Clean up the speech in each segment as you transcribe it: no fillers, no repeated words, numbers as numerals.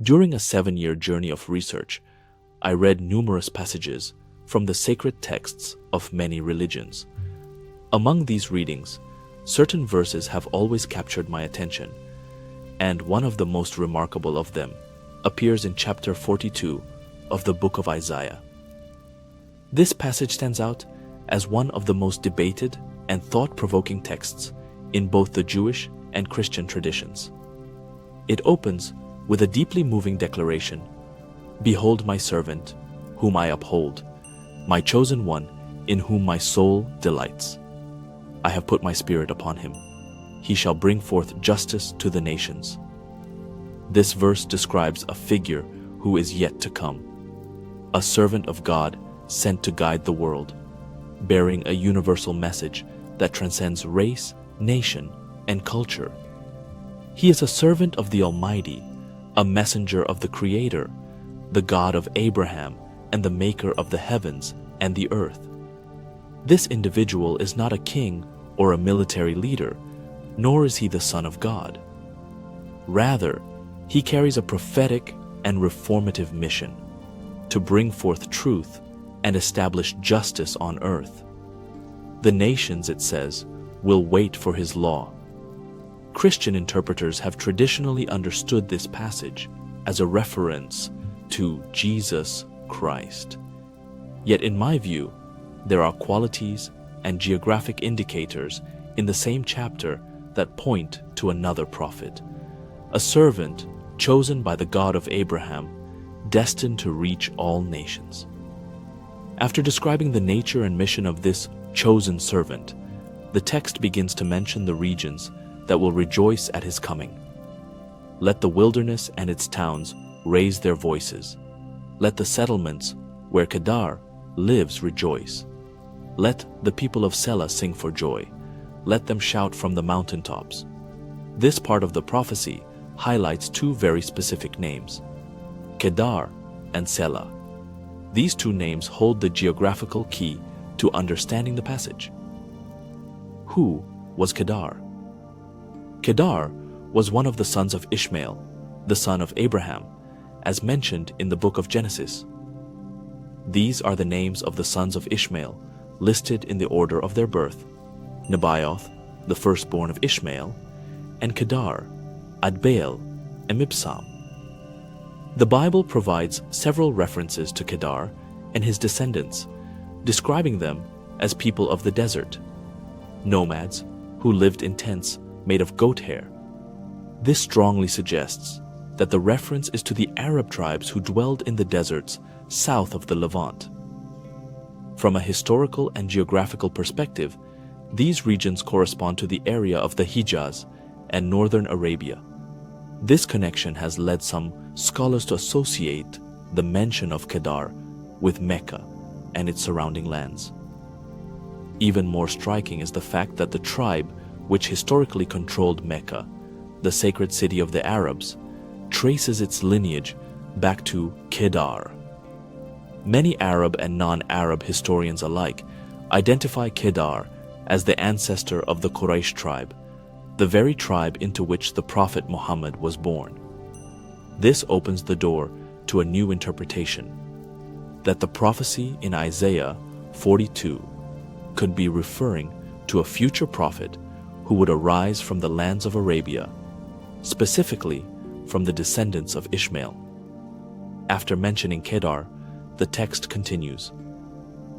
During a 7-year journey of research, I read numerous passages from the sacred texts of many religions. Among these readings, certain verses have always captured my attention, and one of the most remarkable of them appears in chapter 42 of the book of Isaiah. This passage stands out as one of the most debated and thought-provoking texts in both the Jewish and Christian traditions. It opens with a deeply moving declaration, "Behold my servant, whom I uphold, my chosen one, in whom my soul delights. I have put my spirit upon him. He shall bring forth justice to the nations." This verse describes a figure who is yet to come, a servant of God sent to guide the world, bearing a universal message that transcends race, nation, and culture. He is a servant of the Almighty, a messenger of the Creator, the God of Abraham and the Maker of the heavens and the earth. This individual is not a king or a military leader, nor is he the Son of God. Rather, he carries a prophetic and reformative mission to bring forth truth and establish justice on earth. The nations, it says, will wait for his law. Christian interpreters have traditionally understood this passage as a reference to Jesus Christ. Yet in my view, there are qualities and geographic indicators in the same chapter that point to another prophet, a servant chosen by the God of Abraham, destined to reach all nations. After describing the nature and mission of this chosen servant, the text begins to mention the regions that will rejoice at his coming. Let the wilderness and its towns raise their voices. Let the settlements where Kedar lives rejoice. Let the people of Sela sing for joy. Let them shout from the mountaintops. This part of the prophecy highlights two very specific names, Kedar and Sela. These two names hold the geographical key to understanding the passage. Who was Kedar? Kedar was one of the sons of Ishmael, the son of Abraham, as mentioned in the book of Genesis. These are the names of the sons of Ishmael, listed in the order of their birth: Nebaioth, the firstborn of Ishmael, and Kedar, Adbeel, and Mibsam. The Bible provides several references to Kedar and his descendants, describing them as people of the desert, nomads who lived in tents made of goat hair. This strongly suggests that the reference is to the Arab tribes who dwelled in the deserts south of the Levant. From a historical and geographical perspective, these regions correspond to the area of the Hijaz and northern Arabia. This connection has led some scholars to associate the mention of Kedar with Mecca and its surrounding lands. Even more striking is the fact that the tribe which historically controlled Mecca, the sacred city of the Arabs, traces its lineage back to Kedar. Many Arab and non-Arab historians alike identify Kedar as the ancestor of the Quraysh tribe, the very tribe into which the Prophet Muhammad was born. This opens the door to a new interpretation, that the prophecy in Isaiah 42 could be referring to a future prophet who would arise from the lands of Arabia, specifically from the descendants of Ishmael. After mentioning Kedar, the text continues,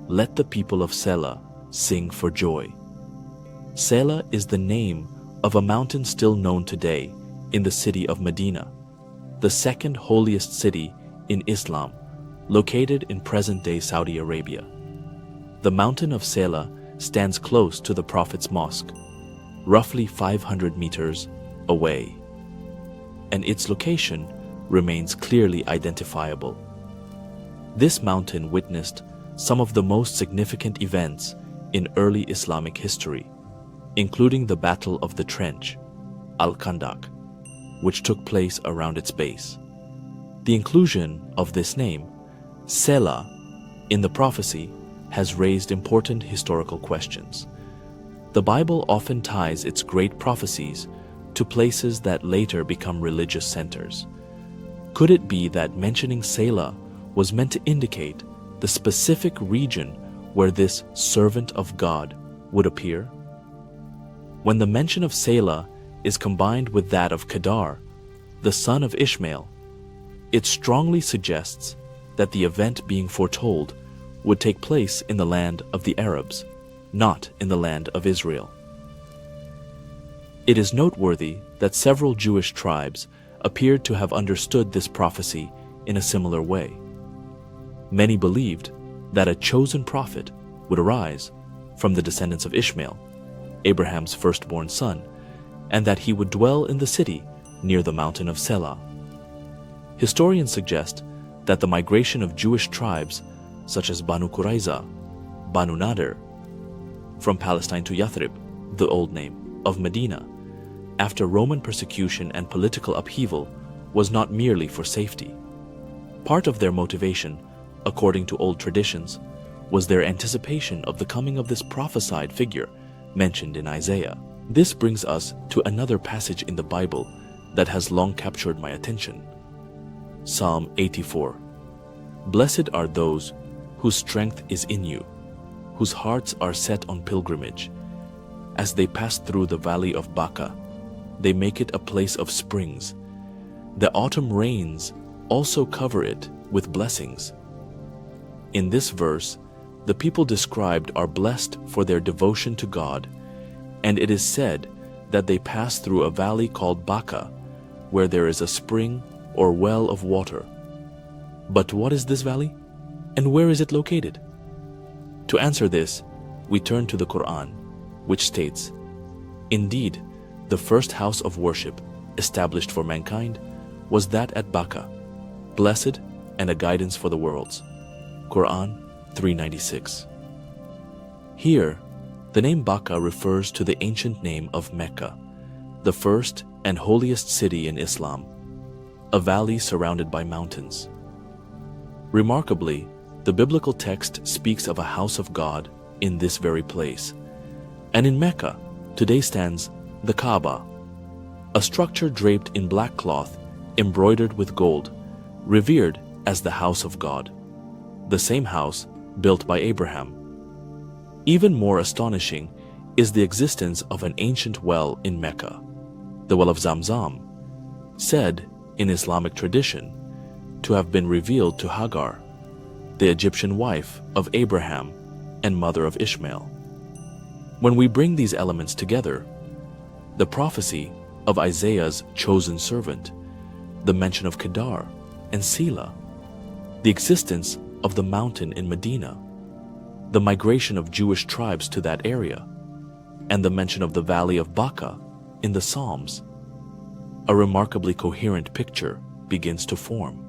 "Let the people of Sela sing for joy." Sela is the name of a mountain still known today in the city of Medina, the second holiest city in Islam, located in present-day Saudi Arabia. The mountain of Sela stands close to the Prophet's mosque, roughly 500 meters away, and its location remains clearly identifiable. This mountain witnessed some of the most significant events in early Islamic history, including the Battle of the Trench, Al-Khandaq, which took place around its base. The inclusion of this name, Sela, in the prophecy has raised important historical questions. The Bible often ties its great prophecies to places that later become religious centers. Could it be that mentioning Sela was meant to indicate the specific region where this servant of God would appear? When the mention of Sela is combined with that of Kedar, the son of Ishmael, it strongly suggests that the event being foretold would take place in the land of the Arabs, not in the land of Israel. It is noteworthy that several Jewish tribes appeared to have understood this prophecy in a similar way. Many believed that a chosen prophet would arise from the descendants of Ishmael, Abraham's firstborn son, and that he would dwell in the city near the mountain of Sela. Historians suggest that the migration of Jewish tribes such as Banu Qurayza, Banu Nadir, from Palestine to Yathrib, the old name, of Medina, after Roman persecution and political upheaval was not merely for safety. Part of their motivation, according to old traditions, was their anticipation of the coming of this prophesied figure mentioned in Isaiah. This brings us to another passage in the Bible that has long captured my attention. Psalm 84. Blessed are those whose strength is in you, whose hearts are set on pilgrimage. As they pass through the valley of Baca, they make it a place of springs. The autumn rains also cover it with blessings. In this verse, the people described are blessed for their devotion to God, and it is said that they pass through a valley called Baca, where there is a spring or well of water. But what is this valley, and where is it located? To answer this, we turn to the Quran, which states, "Indeed, the first house of worship established for mankind was that at Baca, blessed and a guidance for the worlds." Quran 396. Here, the name Baca refers to the ancient name of Mecca, the first and holiest city in Islam, a valley surrounded by mountains. Remarkably, the biblical text speaks of a house of God in this very place. And in Mecca, today stands the Kaaba, a structure draped in black cloth embroidered with gold, revered as the house of God, the same house built by Abraham. Even more astonishing is the existence of an ancient well in Mecca, the well of Zamzam, said in Islamic tradition to have been revealed to Hagar, the Egyptian wife of Abraham and mother of Ishmael. When we bring these elements together, the prophecy of Isaiah's chosen servant, the mention of Kedar and Sela, the existence of the mountain in Medina, the migration of Jewish tribes to that area, and the mention of the valley of Baca in the Psalms, a remarkably coherent picture begins to form.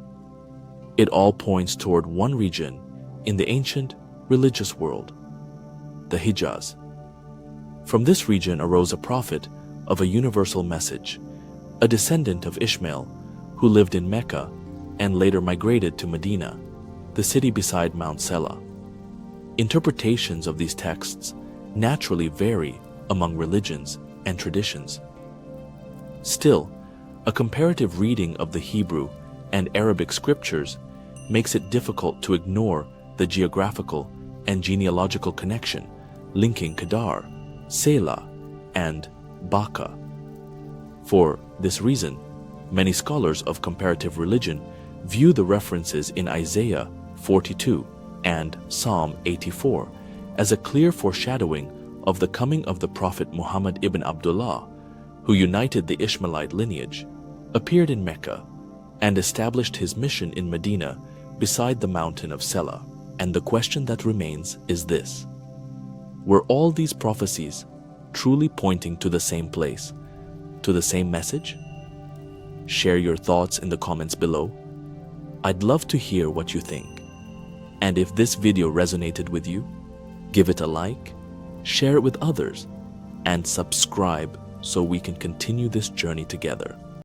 It all points toward one region in the ancient religious world, the Hijaz. From this region arose a prophet of a universal message, a descendant of Ishmael who lived in Mecca and later migrated to Medina, the city beside Mount Sela. Interpretations of these texts naturally vary among religions and traditions. Still, a comparative reading of the Hebrew and Arabic scriptures makes it difficult to ignore the geographical and genealogical connection linking Kedar, Sela, and Baca. For this reason, many scholars of comparative religion view the references in Isaiah 42 and Psalm 84 as a clear foreshadowing of the coming of the Prophet Muhammad ibn Abdullah, who united the Ishmaelite lineage, appeared in Mecca, and established his mission in Medina beside the mountain of Sela. And the question that remains is this: were all these prophecies truly pointing to the same place, to the same message? Share your thoughts in the comments below. I'd love to hear what you think. And if this video resonated with you, give it a like, share it with others, and subscribe so we can continue this journey together.